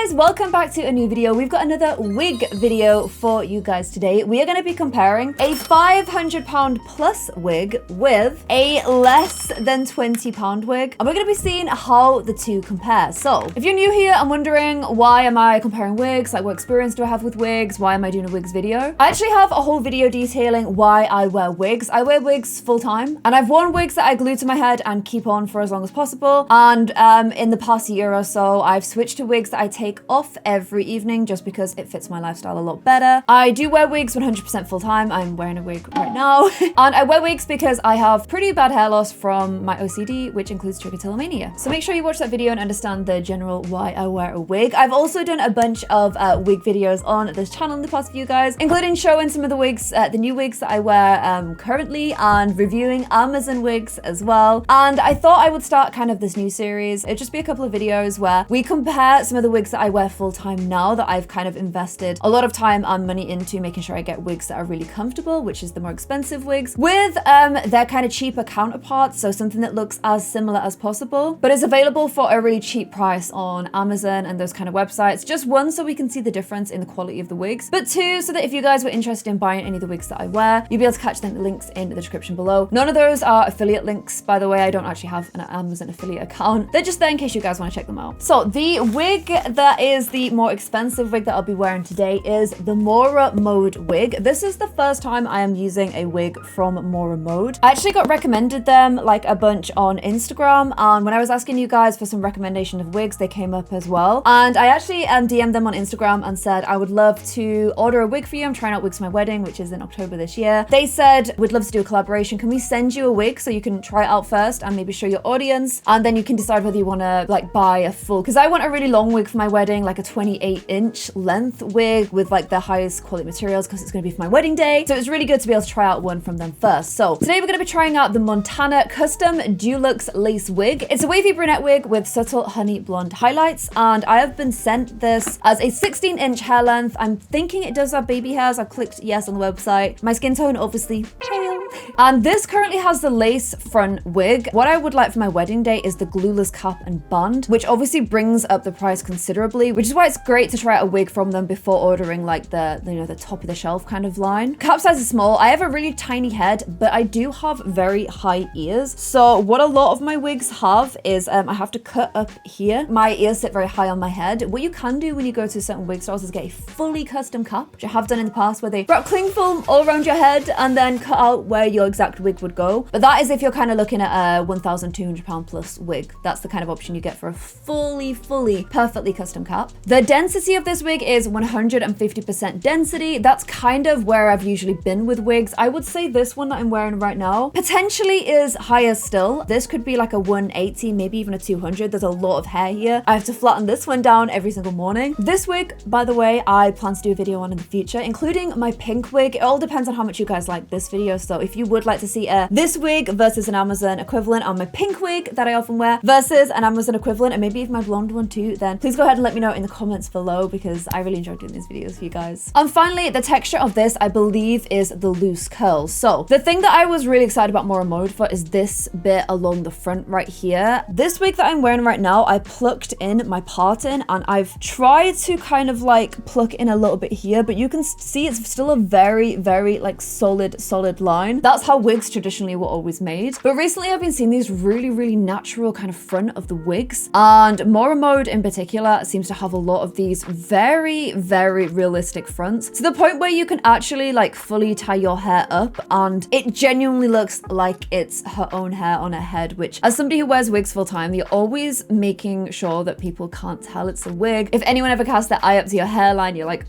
guys, welcome back to a new video. We've got another wig video for you guys today. We are going to be comparing a £500 plus wig with a less than £20 wig, and we're going to be seeing how the two compare. So if you're new here and wondering why am I comparing wigs, like what experience do I have with wigs, why am I doing a wigs video, I actually have a whole video detailing why I wear wigs. I wear wigs full time, and I've worn wigs that I glue to my head and keep on for as long as possible, and in the past year or so I've switched to wigs that I take off every evening just because it fits my lifestyle a lot better. I do wear wigs 100% full time. I'm wearing a wig right now. And I wear wigs because I have pretty bad hair loss from my OCD, which includes trichotillomania. So make sure you watch that video and understand the general why I wear a wig. I've also done a bunch of wig videos on this channel in the past for you guys, including showing some of the wigs, the new wigs that I wear currently, and reviewing Amazon wigs as well. And I thought I would start kind of this new series. It'd just be a couple of videos where we compare some of the wigs that I wear full time now that I've kind of invested a lot of time and money into making sure I get wigs that are really comfortable, which is the more expensive wigs, with their kind of cheaper counterparts. So something that looks as similar as possible, but is available for a really cheap price on Amazon and those kind of websites. Just one, so we can see the difference in the quality of the wigs, but two, so that if you guys were interested in buying any of the wigs that I wear, you'll be able to catch them the links in the description below. None of those are affiliate links, by the way. I don't actually have an Amazon affiliate account. They're just there in case you guys want to check them out. So the wig that is the more expensive wig that I'll be wearing today is the Mora Mode wig. This is the first time I am using a wig from Mora Mode. I actually got recommended them like a bunch on Instagram, and when I was asking you guys for some recommendation of wigs, they came up as well. And I actually DM'd them on Instagram and said I would love to order a wig for you. I'm trying out wigs for my wedding, which is in October this year. They said, we'd love to do a collaboration. Can we send you a wig so you can try it out first and maybe show your audience, and then you can decide whether you want to like buy a full, because I want a really long wig for my wedding, like a 28-inch length wig with like the highest quality materials, because it's going to be for my wedding day. So it's really good to be able to try out one from them first. So today we're going to be trying out the Montana Custom Dulux Lace Wig. It's a wavy brunette wig with subtle honey blonde highlights, and I have been sent this as a 16-inch hair length. I'm thinking it does have baby hairs. I've clicked yes on the website. My skin tone, obviously, pale. And this currently has the lace front wig. What I would like for my wedding day is the glueless cap and band, which obviously brings up the price considerably, which is why it's great to try out a wig from them before ordering like the, you know, the top of the shelf kind of line. Cap size is small. I have a really tiny head, but I do have very high ears. So what a lot of my wigs have is I have to cut up here. My ears sit very high on my head. What you can do when you go to certain wig stores is get a fully custom cap, which I have done in the past, where they wrap cling film all around your head and then cut out where your exact wig would go. But that is if you're kind of looking at a £1,200 plus wig. That's the kind of option you get for a fully perfectly custom cap. The density of this wig is 150% density. That's kind of where I've usually been with wigs. I would say this one that I'm wearing right now potentially is higher still. This could be like a 180, maybe even a 200. There's a lot of hair here. I have to flatten this one down every single morning. This wig, by the way, I plan to do a video on in the future, including my pink wig. It all depends on how much you guys like this video. So if you would like to see this wig versus an Amazon equivalent, on my pink wig that I often wear versus an Amazon equivalent, and maybe even my blonde one too, then please go ahead and let me know in the comments below, because I really enjoy doing these videos for you guys. And finally, the texture of this, I believe, is the loose curls. So the thing that I was really excited about Mora Mode for is this bit along the front right here. This wig that I'm wearing right now, I plucked in my parting, and I've tried to kind of like pluck in a little bit here, but you can see it's still a very like solid line. That's how wigs traditionally were always made. But recently I've been seeing these really natural kind of front of the wigs, and Mora Mode in particular seems to have a lot of these very realistic fronts, to the point where you can actually like fully tie your hair up and it genuinely looks like it's her own hair on her head, which, as somebody who wears wigs full time, you're always making sure that people can't tell it's a wig. If anyone ever casts their eye up to your hairline, you're like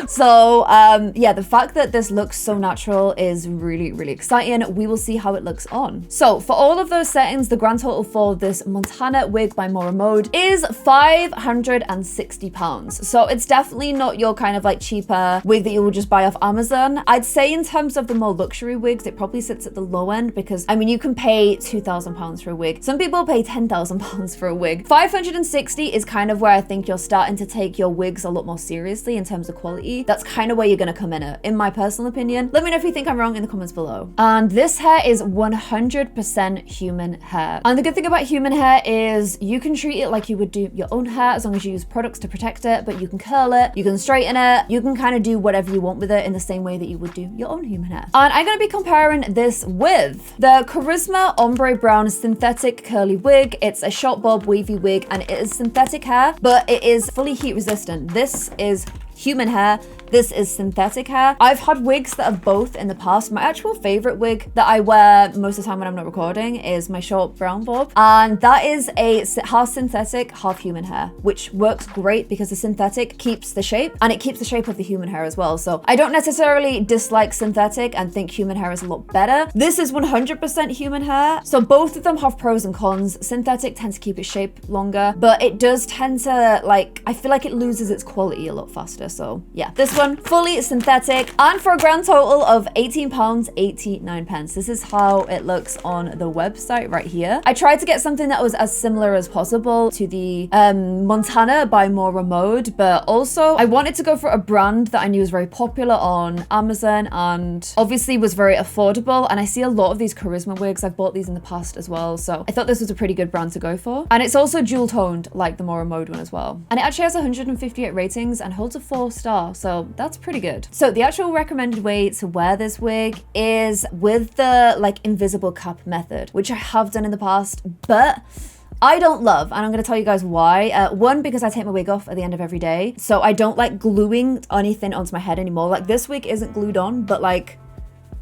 so yeah, the fact that this looks so natural is really exciting. We will see how it looks on. So for all of those settings, the grand total for this Montana wig by Mora Mode is £560. So it's definitely not your kind of like cheaper wig that you will just buy off Amazon. I'd say in terms of the more luxury wigs, it probably sits at the low end, because I mean, you can pay £2,000 for a wig. Some people pay £10,000 for a wig. 560 is kind of where I think you're starting to take your wigs a lot more seriously in terms of quality quality, that's kind of where you're gonna come in my personal opinion. Let me know if you think I'm wrong in the comments below. And this hair is 100% human hair. And the good thing about human hair is you can treat it like you would do your own hair as long as you use products to protect it, but you can curl it, you can straighten it, you can kind of do whatever you want with it in the same way that you would do your own human hair. And I'm gonna be comparing this with the Charisma Ombre Brown Synthetic Curly Wig. It's a short bob wavy wig and it is synthetic hair, but it is fully heat resistant. This is human hair. This is synthetic hair. I've had wigs that are both in the past. My actual favorite wig that I wear most of the time when I'm not recording is my short brown bob. And that is a half synthetic, half human hair, which works great because the synthetic keeps the shape and it keeps the shape of the human hair as well. So I don't necessarily dislike synthetic and think human hair is a lot better. This is 100% human hair. So both of them have pros and cons. Synthetic tends to keep its shape longer, but it does tend to I feel like it loses its quality a lot faster. So yeah, this one fully synthetic and for a grand total of £18.89. This is how it looks on the website right here. I tried to get something that was as similar as possible to the Montana by Maura Mode, but also I wanted to go for a brand that I knew was very popular on Amazon and obviously was very affordable. And I see a lot of these Charisma wigs. I've bought these in the past as well, so I thought this was a pretty good brand to go for. And it's also dual toned like the Maura Mode one as well. And it actually has 158 ratings and holds a 4-star, so that's pretty good. So the actual recommended way to wear this wig is with the invisible cap method, which I have done in the past, but I don't love, and I'm going to tell you guys why. One, because I take my wig off at the end of every day, so I don't like gluing anything onto my head anymore. Like this wig isn't glued on, but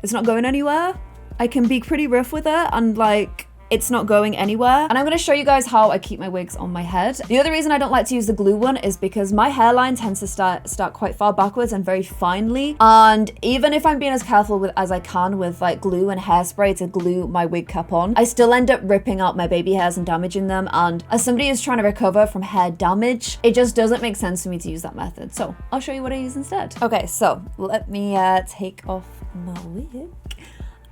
it's not going anywhere. I can be pretty rough with it and it's not going anywhere. And I'm going to show you guys how I keep my wigs on my head. The other reason I don't like to use the glue one is because my hairline tends to start quite far backwards and very finely. And even if I'm being as careful as I can with glue and hairspray to glue my wig cap on, I still end up ripping out my baby hairs and damaging them. And as somebody who's trying to recover from hair damage, it just doesn't make sense for me to use that method. So I'll show you what I use instead. Okay, so let me take off my wig.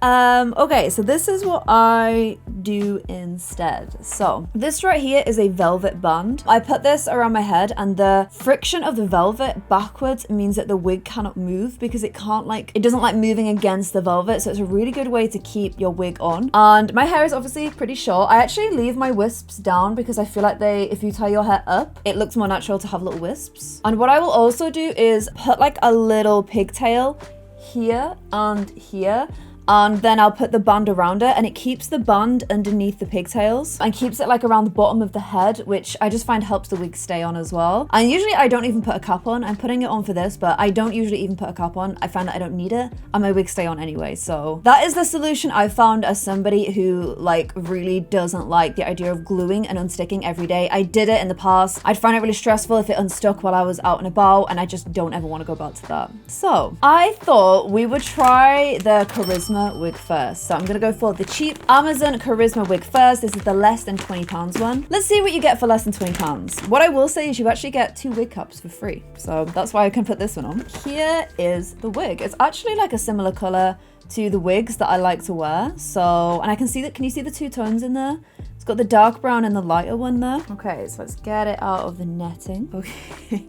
Okay, so this is what I do instead. So this right here is a velvet band. I put this around my head and the friction of the velvet backwards means that the wig cannot move because it can't it doesn't like moving against the velvet. So it's a really good way to keep your wig on. And my hair is obviously pretty short. I actually leave my wisps down because I feel like if you tie your hair up, it looks more natural to have little wisps. And what I will also do is put a little pigtail here and here. And then I'll put the band around it and it keeps the band underneath the pigtails and keeps it around the bottom of the head, which I just find helps the wig stay on as well. And usually I don't even put a cap on. I'm putting it on for this, but I don't usually even put a cap on. I find that I don't need it and my wigs stay on anyway. So that is the solution I found as somebody who really doesn't like the idea of gluing and unsticking every day. I did it in the past. I'd find it really stressful if it unstuck while I was out and about, and I just don't ever want to go back to that. So I thought we would try the Charisma wig first. So I'm gonna go for the cheap Amazon Charisma wig first. This is the less than £20 one. Let's see what you get for less than £20. What I will say is you actually get 2 wig caps for free. So that's why I can put this one on. Here is the wig. It's actually a similar color to the wigs that I like to wear. So, and I can see that, can you see the 2 tones in there? It's got the dark brown and the lighter one there. Okay, so let's get it out of the netting. Okay.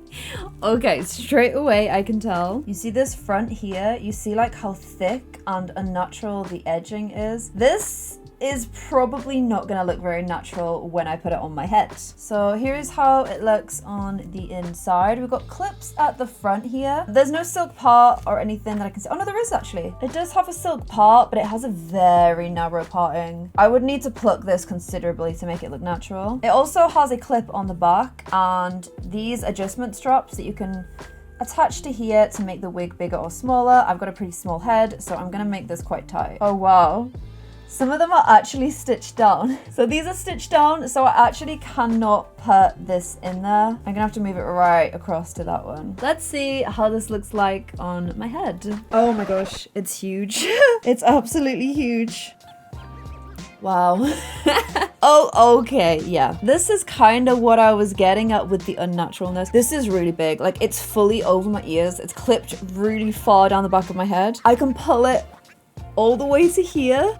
Okay, straight away I can tell. You see this front here? You see how thick and unnatural the edging is? This is probably not gonna look very natural when I put it on my head. So here's how it looks on the inside. We've got clips at the front here. There's no silk part or anything that I can see. Oh no, there is actually. It does have a silk part, but it has a very narrow parting. I would need to pluck this considerably to make it look natural. It also has a clip on the back and these adjustment straps that you can attach to here to make the wig bigger or smaller. I've got a pretty small head, so I'm gonna make this quite tight. Oh wow. Some of them are actually stitched down. So these are stitched down, so I actually cannot put this in there. I'm gonna have to move it right across to that one. Let's see how this looks like on my head. Oh my gosh, it's huge. It's absolutely huge. Wow. Oh, okay, yeah. This is kind of what I was getting at with the unnaturalness. This is really big. It's fully over my ears. It's clipped really far down the back of my head. I can pull it all the way to here.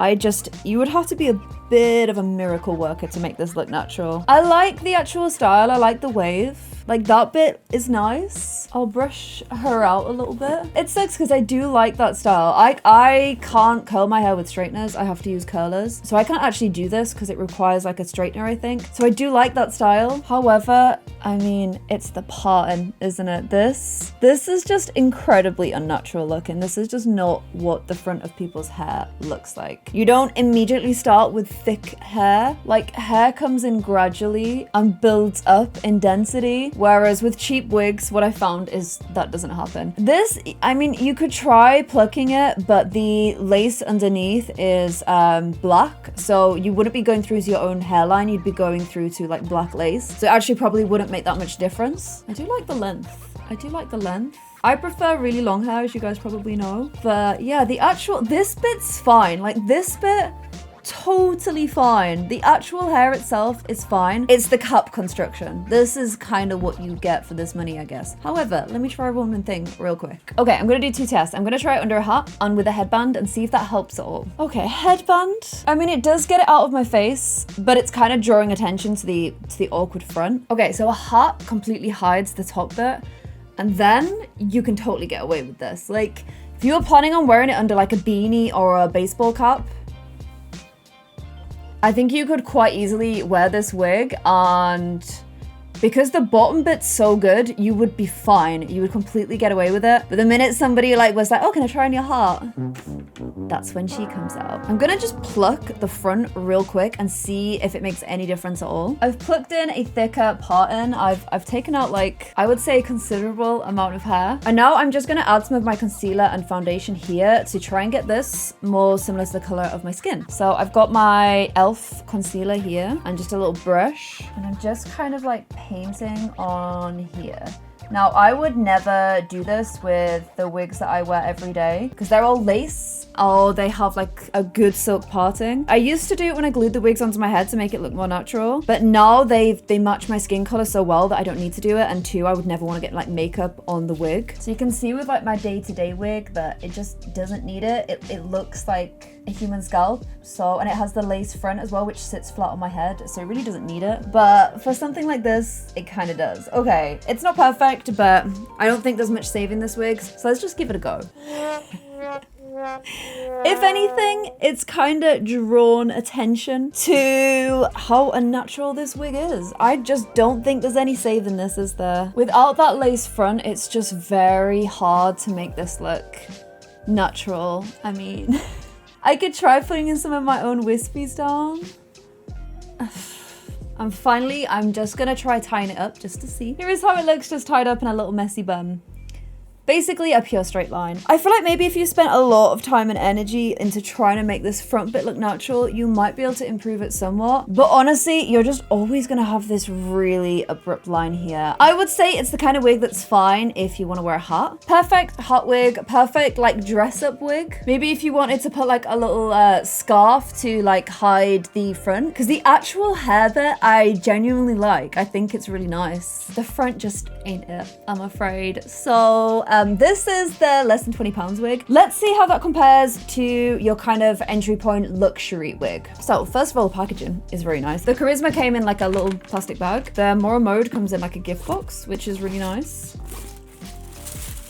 You would have to be a bit of a miracle worker to make this look natural. I like the actual style. I like the wave. Like that bit is nice. I'll brush her out a little bit. It sucks because I do like that style. I can't curl my hair with straighteners. I have to use curlers. So I can't actually do this because it requires like a straightener, I think. So I do like that style. However, I mean, it's the pattern, isn't it? This is just incredibly unnatural looking. This is just not what the front of people's hair looks like. You don't immediately start with thick hair. Like hair comes in gradually and builds up in density. Whereas with cheap wigs, what I found is that doesn't happen. This, I mean, you could try plucking it, but the lace underneath is black. So you wouldn't be going through to your own hairline. You'd be going through to like black lace. So it actually probably wouldn't make that much difference. I do like the length. I do like the length. I prefer really long hair, as you guys probably know. But yeah, this bit's fine. Like this bit, totally fine. The actual hair itself is fine. It's the cap construction. This is kind of what you get for this money, I guess. However, let me try one more thing real quick. Okay, I'm gonna do two tests. I'm gonna try it under a hat and with a headband and see if that helps at all. Okay, headband. I mean, it does get it out of my face, but it's kind of drawing attention to the awkward front. Okay, so a hat completely hides the top bit, and then you can totally get away with this. Like, if you were planning on wearing it under like a beanie or a baseball cap, I think you could quite easily wear this wig, and because the bottom bit's so good, you would be fine. You would completely get away with it. But the minute somebody like was like, oh, can I try on your hat? That's when she comes out. I'm gonna just pluck the front real quick and see if it makes any difference at all. I've plucked in a thicker pattern. I've taken out like, I would say a considerable amount of hair. And now I'm just gonna add some of my concealer and foundation here to try and get this more similar to the color of my skin. So I've got my e.l.f. concealer here and just a little brush. And I'm just kind of like painting on here. Now, I would never do this with the wigs that I wear every day because they're all lace or they have like a good silk parting. I used to do it when I glued the wigs onto my head to make it look more natural, but now they match my skin color so well that I don't need to do it. And two, I would never want to get like makeup on the wig. So you can see with like my day-to-day wig that it just doesn't need it. It looks like a human scalp. So, and it has the lace front as well, which sits flat on my head. So it really doesn't need it. But for something like this, it kind of does. Okay, it's not perfect, but I don't think there's much saving this wig. So let's just give it a go. If anything, it's kind of drawn attention to how unnatural this wig is. I just don't think there's any saving this, is there? Without that lace front, it's just very hard to make this look natural. I mean, I could try putting in some of my own wispies down. And finally, I'm just gonna try tying it up just to see. Here is how it looks just tied up in a little messy bun. Basically a pure straight line. I feel like maybe if you spent a lot of time and energy into trying to make this front bit look natural, you might be able to improve it somewhat. But honestly, you're just always gonna have this really abrupt line here. I would say it's the kind of wig that's fine if you want to wear a hat. Perfect hat wig, perfect like dress up wig. Maybe if you wanted to put like a little scarf to like hide the front, because the actual hair bit I genuinely like. I think it's really nice. The front just ain't it, I'm afraid. So this is the less than £20 wig. Let's see how that compares to your kind of entry point luxury wig. So first of all, the packaging is very nice. The Charisma came in like a little plastic bag. The Mora Mode comes in like a gift box, which is really nice.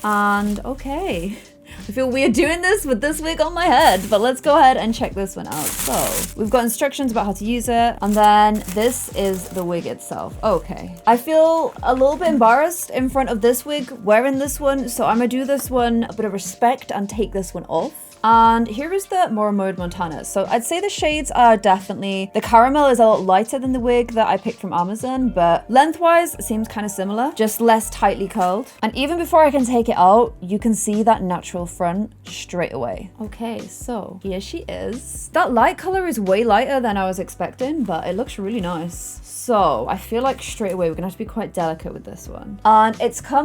And okay. I feel weird doing this with this wig on my head, but let's go ahead and check this one out. So we've got instructions about how to use it, and then this is the wig itself. Okay. I feel a little bit embarrassed in front of this wig wearing this one, so I'm gonna do this one a bit of respect and take this one off. And here is the Mora Mode Montana. So I'd say the shades are definitely, the caramel is a lot lighter than the wig that I picked from Amazon, but lengthwise seems kind of similar, just less tightly curled. And even before I can take it out, you can see that natural front straight away. Okay, so here she is. That light color is way lighter than I was expecting, but it looks really nice. So I feel like straight away we're gonna have to be quite delicate with this one. And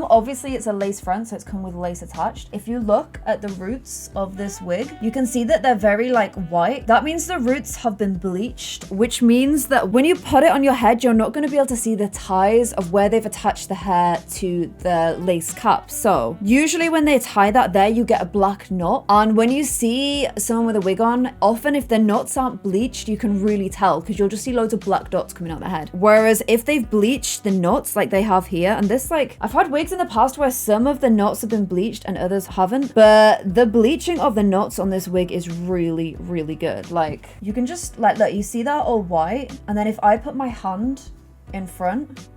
obviously it's a lace front, so it's come with lace attached. If you look at the roots of this wig, wig, you can see that they're very like white. That means the roots have been bleached, which means that when you put it on your head, you're not going to be able to see the ties of where they've attached the hair to the lace cap. So usually when they tie that there, you get a black knot. And when you see someone with a wig on, often if their knots aren't bleached, you can really tell because you'll just see loads of black dots coming out their head. Whereas if they've bleached the knots like they have here, and this, like, I've had wigs in the past where some of the knots have been bleached and others haven't, but the bleaching of the knots on this wig is really, really good. Like, you can just, like, look, you see that all white, and then if I put my hand in front,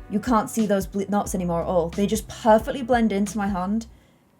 you can't see those knots anymore at all. They just perfectly blend into my hand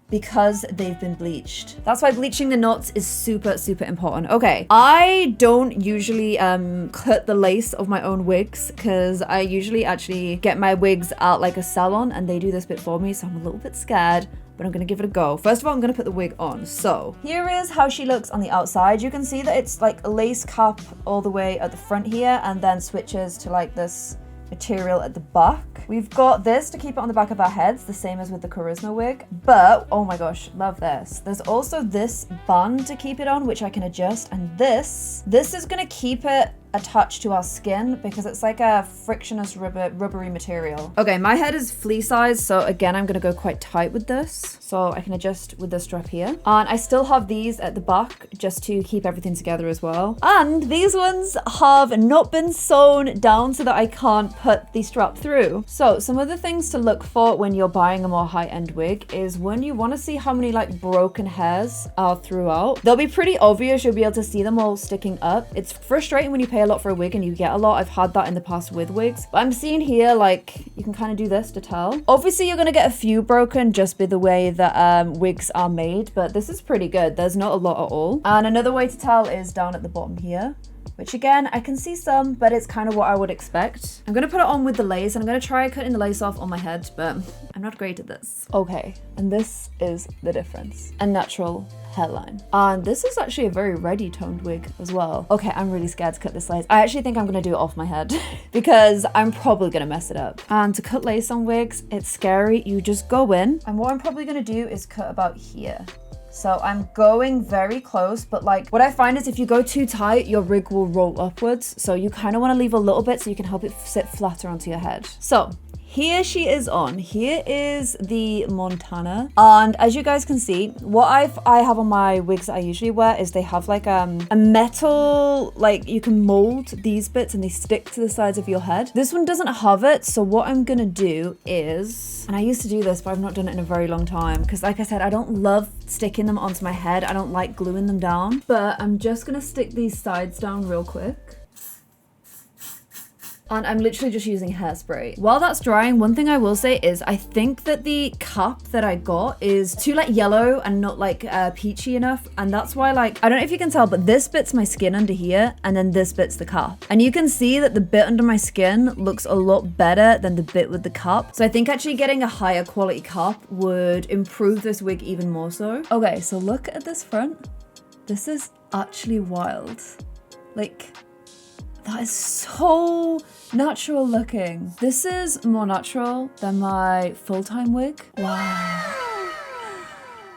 because they've been bleached. That's why bleaching the knots is super, super important. Okay, I don't usually cut the lace of my own wigs because I usually actually get my wigs at like a salon and they do this bit for me, so I'm a little bit scared, but I'm gonna give it a go. First of all, I'm gonna put the wig on. So here is how she looks on the outside. You can see that it's like a lace cap all the way at the front here and then switches to like this material at the back. We've got this to keep it on the back of our heads, the same as with the Charisma wig. But, oh my gosh, love this. There's also this band to keep it on, which I can adjust. And this is gonna keep it attached to our skin because it's like a frictionless rubbery material. Okay, my head is flea size, so again, I'm gonna go quite tight with this. So I can adjust with this strap here. And I still have these at the back just to keep everything together as well. And these ones have not been sewn down so that I can't put the strap through. So some of the things to look for when you're buying a more high-end wig is when you want to see how many like broken hairs are throughout. They'll be pretty obvious. You'll be able to see them all sticking up. It's frustrating when you pay a lot for a wig and you get a lot. I've had that in the past with wigs. But I'm seeing here, like, you can kind of do this to tell. Obviously, you're going to get a few broken just by the way that wigs are made, but this is pretty good. There's not a lot at all. And another way to tell is down at the bottom here, which again, I can see some, but it's kind of what I would expect. I'm gonna put it on with the lace and I'm gonna try cutting the lace off on my head, but I'm not great at this. Okay, and this is the difference. A natural hairline. And this is actually a very ready toned wig as well. Okay, I'm really scared to cut this lace. I actually think I'm gonna do it off my head because I'm probably gonna mess it up. And to cut lace on wigs, it's scary. You just go in, and what I'm probably gonna do is cut about here. So I'm going very close, but like what I find is if you go too tight, your wig will roll upwards. So you kind of want to leave a little bit so you can help it sit flatter onto your head. So here she is on. Here is the Montana. And as you guys can see, what I have on my wigs that I usually wear is they have like a metal, like you can mold these bits and they stick to the sides of your head. This one doesn't have it. So what I'm gonna do is, and I used to do this, but I've not done it in a very long time because like I said, I don't love sticking them onto my head. I don't like gluing them down, but I'm just gonna stick these sides down real quick. And I'm literally just using hairspray. While that's drying, one thing I will say is I think that the cap that I got is too like yellow and not like peachy enough. And that's why, like, I don't know if you can tell, but this bit's my skin under here and then this bit's the cap. And you can see that the bit under my skin looks a lot better than the bit with the cap. So I think actually getting a higher quality cap would improve this wig even more so. Okay, so look at this front. This is actually wild. Like, that is so natural looking. This is more natural than my full-time wig. Wow.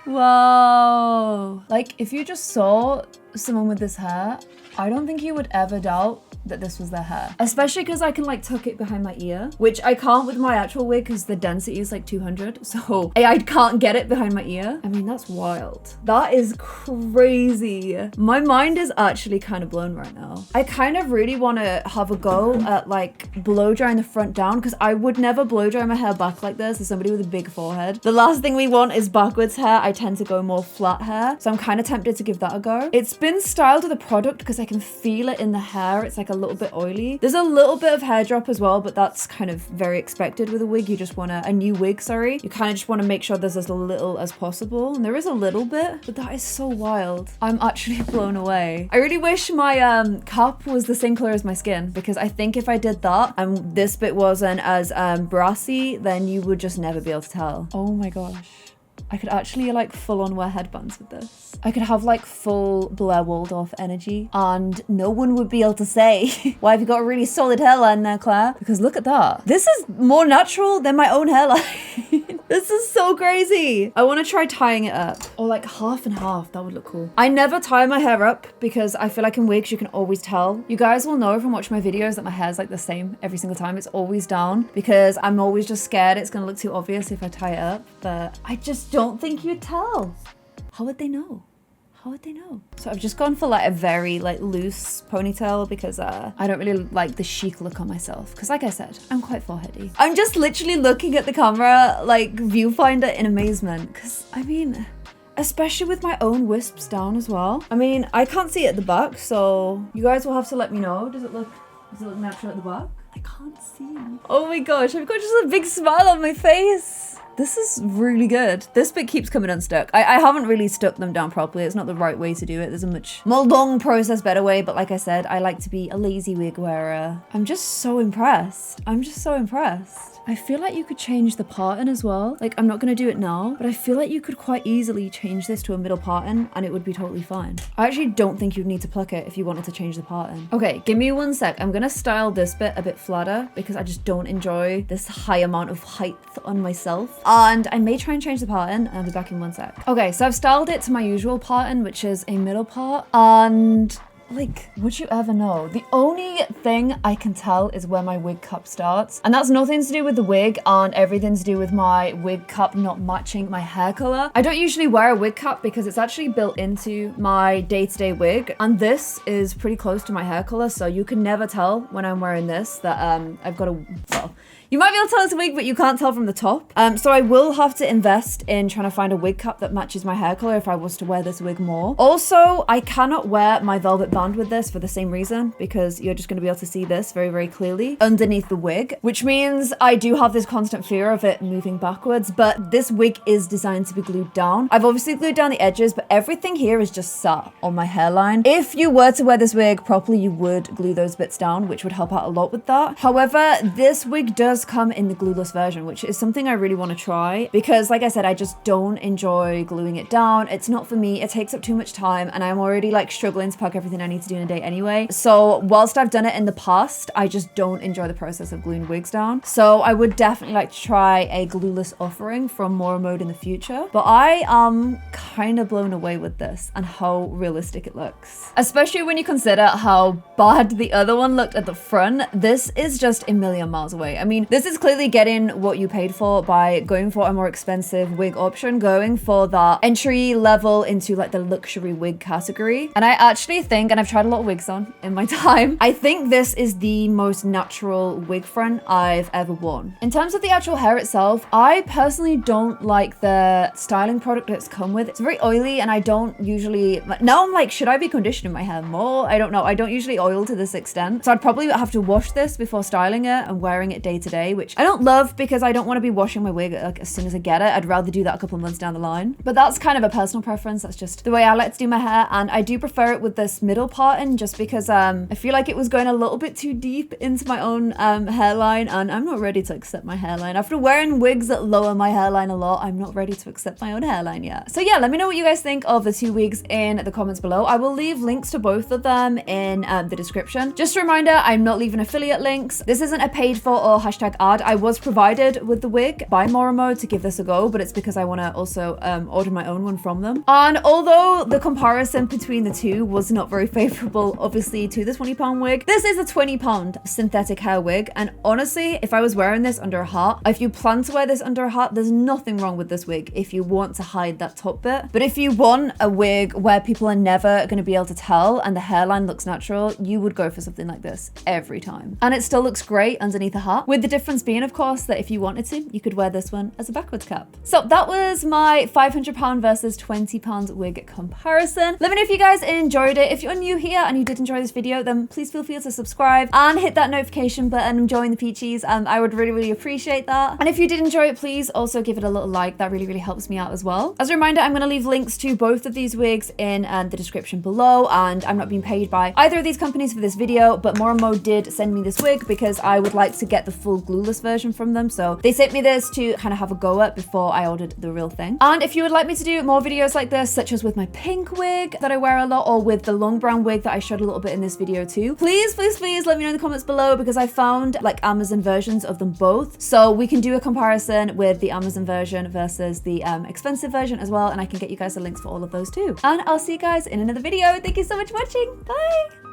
Wow. Like, if you just saw someone with this hair, I don't think you would ever doubt that this was their hair. Especially because I can like tuck it behind my ear, which I can't with my actual wig because the density is like 200. So I can't get it behind my ear. I mean, that's wild. That is crazy. My mind is actually kind of blown right now. I kind of really want to have a go at like blow drying the front down because I would never blow dry my hair back like this as somebody with a big forehead. The last thing we want is backwards hair. I tend to go more flat hair. So I'm kind of tempted to give that a go. It's been styled with a product because I can feel it in the hair. It's like a little bit oily. There's a little bit of hair drop as well, but that's kind of very expected with a wig. You just want a new wig, sorry. You kind of just want to make sure there's as little as possible. And there is a little bit, but that is so wild. I'm actually blown away. I really wish my cap was the same color as my skin because I think if I did that and this bit wasn't as brassy, then you would just never be able to tell. Oh my gosh. I could actually like full on wear headbands with this. I could have like full Blair Waldorf energy and no one would be able to say, why have you got a really solid hairline there, Claire? Because look at that. This is more natural than my own hairline. This is so crazy. I want to try tying it up. Or like half and half. That would look cool. I never tie my hair up because I feel like in wigs you can always tell. You guys will know from watching my videos that my hair's like the same every single time. It's always down because I'm always just scared it's gonna look too obvious if I tie it up. But I just don't think you'd tell. How would they know? How would they know? So I've just gone for like a very like loose ponytail because I don't really like the chic look on myself. Because like I said, I'm quite foreheady. I'm just literally looking at the camera like viewfinder in amazement. Because I mean, especially with my own wisps down as well. I mean, I can't see it at the back, so you guys will have to let me know. Does it look natural at the back? I can't see. Oh my gosh, I've got just a big smile on my face. This is really good. This bit keeps coming unstuck. I haven't really stuck them down properly. It's not the right way to do it. There's a much more long process, better way. But like I said, I like to be a lazy wig wearer. I'm just so impressed. I'm just so impressed. I feel like you could change the parting as well. Like, I'm not gonna do it now, but I feel like you could quite easily change this to a middle parting and it would be totally fine. I actually don't think you'd need to pluck it if you wanted to change the parting. Okay, give me 1 sec. I'm gonna style this bit a bit flatter because I just don't enjoy this high amount of height on myself. And I may try and change the parting and I'll be back in 1 sec. Okay, so I've styled it to my usual parting, which is a middle part. And like, would you ever know? The only thing I can tell is where my wig cap starts. And that's nothing to do with the wig and everything to do with my wig cap not matching my hair color. I don't usually wear a wig cap because it's actually built into my day-to-day wig. And this is pretty close to my hair color. So you can never tell when I'm wearing this that I've got a, well, you might be able to tell it's a wig, but you can't tell from the top. So I will have to invest in trying to find a wig cap that matches my hair color if I was to wear this wig more. Also, I cannot wear my velvet band with this for the same reason, because you're just going to be able to see this very, very clearly underneath the wig, which means I do have this constant fear of it moving backwards, but this wig is designed to be glued down. I've obviously glued down the edges, but everything here is just sat on my hairline. If you were to wear this wig properly, you would glue those bits down, which would help out a lot with that. However, this wig does come in the glueless version, which is something I really want to try because, like I said, I just don't enjoy gluing it down. It's not for me. It takes up too much time and I'm already like struggling to pack everything I need to do in a day anyway. So whilst I've done it in the past, I just don't enjoy the process of gluing wigs down. So I would definitely like to try a glueless offering from Mora Mode in the future. But I am kind of blown away with this and how realistic it looks. Especially when you consider how bad the other one looked at the front. This is just a million miles away. I mean, this is clearly getting what you paid for by going for a more expensive wig option, going for that entry level into like the luxury wig category. And I actually think, and I've tried a lot of wigs on in my time, I think this is the most natural wig front I've ever worn. In terms of the actual hair itself, I personally don't like the styling product it's come with. It's very oily and I don't usually, now I'm like, should I be conditioning my hair more? I don't know. I don't usually oil to this extent. So I'd probably have to wash this before styling it and wearing it day to day, which I don't love because I don't want to be washing my wig like as soon as I get it. I'd rather do that a couple of months down the line. But that's kind of a personal preference. That's just the way I like to do my hair. And I do prefer it with this middle parting just because I feel like it was going a little bit too deep into my own hairline and I'm not ready to accept my hairline. After wearing wigs that lower my hairline a lot, I'm not ready to accept my own hairline yet. So yeah, let me know what you guys think of the two wigs in the comments below. I will leave links to both of them in the description. Just a reminder, I'm not leaving affiliate links. This isn't a paid for or hashtag ad. I was provided with the wig by Mora Mode to give this a go, but it's because I want to also order my own one from them. And although the comparison between the two was not very favorable, obviously, to the £20 wig, this is a £20 synthetic hair wig. And honestly, if I was wearing this under a hat, if you plan to wear this under a hat, there's nothing wrong with this wig if you want to hide that top bit. But if you want a wig where people are never going to be able to tell and the hairline looks natural, you would go for something like this every time. And it still looks great underneath a hat, with the difference being, of course, that if you wanted to, you could wear this one as a backwards cap. So that was my £500 versus £20 wig comparison. Let me know if you guys enjoyed it. If you're new here and you did enjoy this video, then please feel free to subscribe and hit that notification button and join the peachies. I would really, really appreciate that. And if you did enjoy it, please also give it a little like. That really, really helps me out as well. As a reminder, I'm going to leave links to both of these wigs in the description below, and I'm not being paid by either of these companies for this video, but Moramo did send me this wig because I would like to get the full glueless version from them. So they sent me this to kind of have a go at before I ordered the real thing. And if you would like me to do more videos like this, such as with my pink wig that I wear a lot, or with the long brown wig that I showed a little bit in this video too, please let me know in the comments below, because I found like Amazon versions of them both, so we can do a comparison with the Amazon version versus the expensive version as well, and I can get you guys the links for all of those too. And I'll see you guys in another video. Thank you so much for watching. Bye.